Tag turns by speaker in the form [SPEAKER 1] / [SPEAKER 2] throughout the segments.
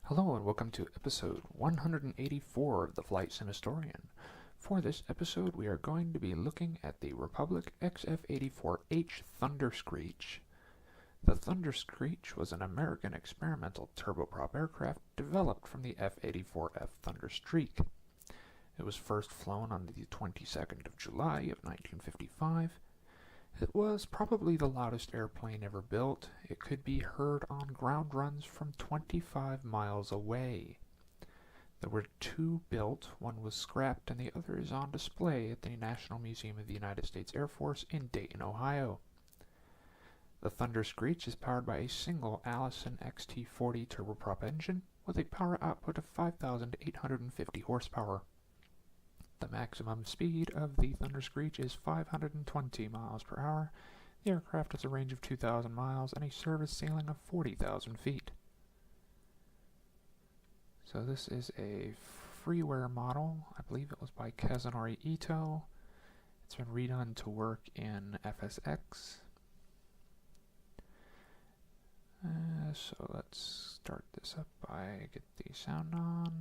[SPEAKER 1] Hello and welcome to episode 184 of the Flight Sim Historian. For this episode, we are going to be looking at the Republic XF-84H Thunderscreech. The Thunderscreech was an American experimental turboprop aircraft developed from the F-84F Thunderscreech. It was first flown on the 22nd of July of 1955. It was probably the loudest airplane ever built. It could be heard on ground runs from 25 miles away. There were two built, one was scrapped and the other is on display at the National Museum of the United States Air Force in Dayton, Ohio. The Thunderscreech is powered by a single Allison XT-40 turboprop engine with a power output of 5,850 horsepower. The maximum speed of the Thunderscreech is 520 miles per hour. The aircraft has a range of 2,000 miles and a service ceiling of 40,000 feet. So this is a freeware model. I believe it was by Kazunori Ito. It's been redone to work in FSX. So let's start this up by get the sound on.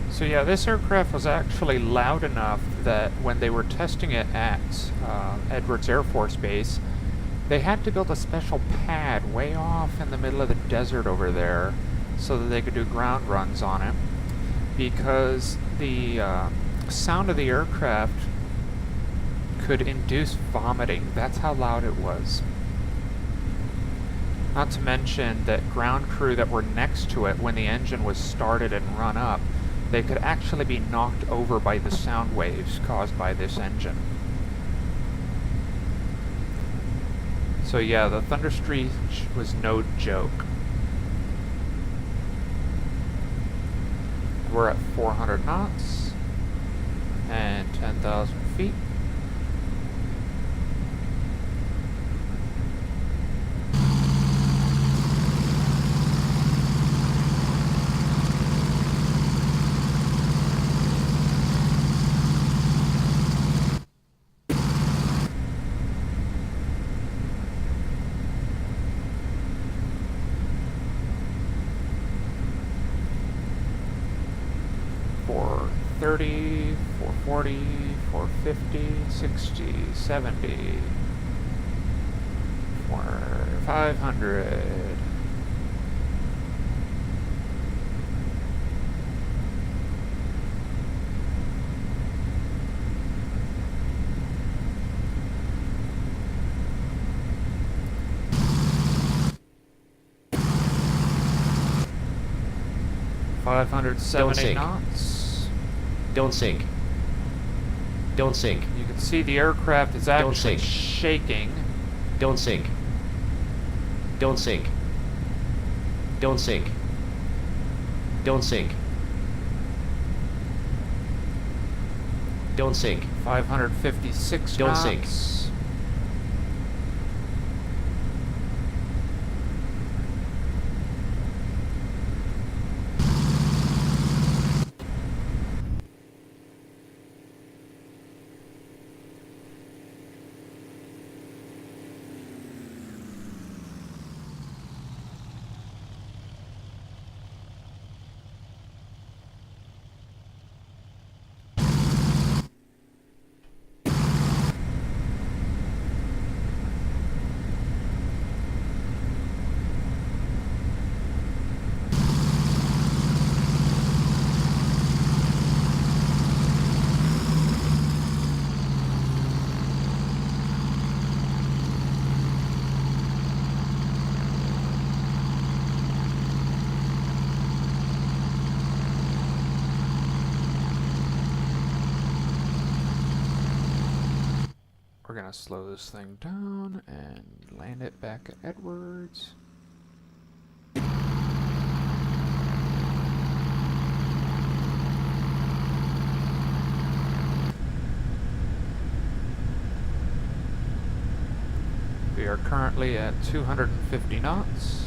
[SPEAKER 1] So yeah, this aircraft was actually loud enough that when they were testing it at Edwards Air Force Base, they had to build a special pad way off in the middle of the desert over there so that they could do ground runs on it, because the sound of the aircraft could induce vomiting. That's how loud it was. Not to mention that ground crew that were next to it when the engine was started and run up, they could actually be knocked over by the sound waves caused by this engine. So yeah, the Thunderscreech was no joke. We're at 400 knots and 10,000 feet. For 30, 440, 450, 60, 70, 500.
[SPEAKER 2] Don't sink.
[SPEAKER 1] knots.
[SPEAKER 2] Don't sink. Don't sink.
[SPEAKER 1] You can see the aircraft is actually
[SPEAKER 2] sink.
[SPEAKER 1] shaking.
[SPEAKER 2] Don't sink. Don't sink. Don't sink. Don't sink. Don't sink.
[SPEAKER 1] 556
[SPEAKER 2] Don't
[SPEAKER 1] knots.
[SPEAKER 2] sink.
[SPEAKER 1] gonna slow this thing down and land it back at Edwards. We are currently at 250 knots.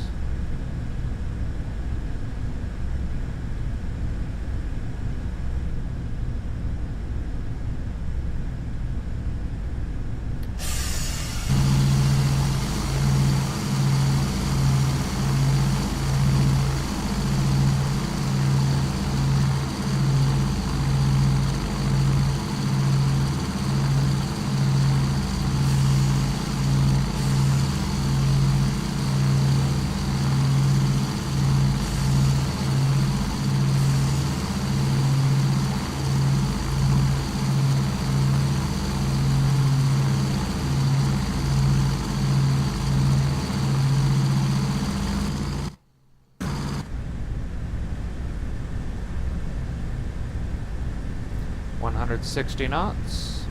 [SPEAKER 1] $160 knots.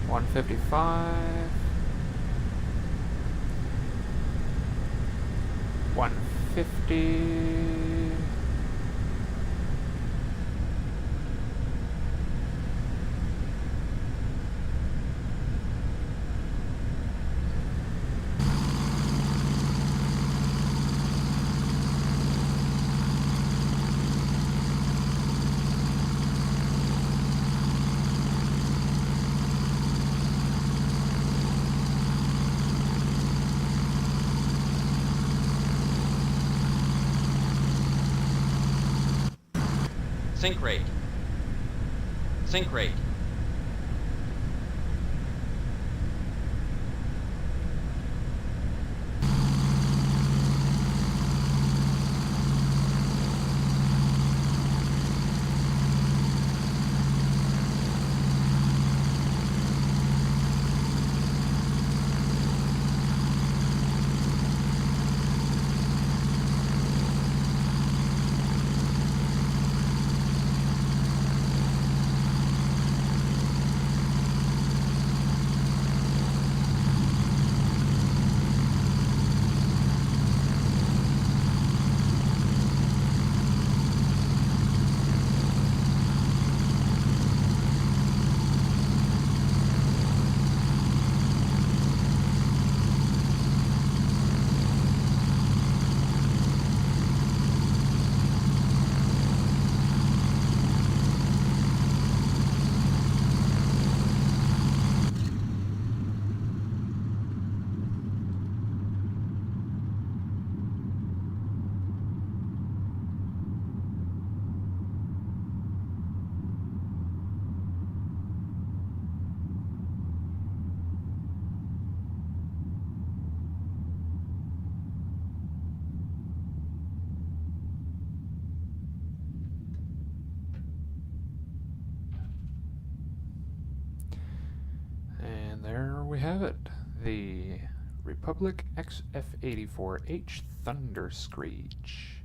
[SPEAKER 1] 155. 150.
[SPEAKER 3] Sink rate. Sink rate.
[SPEAKER 1] And there we have it. The Republic XF-84H Thunderscreech.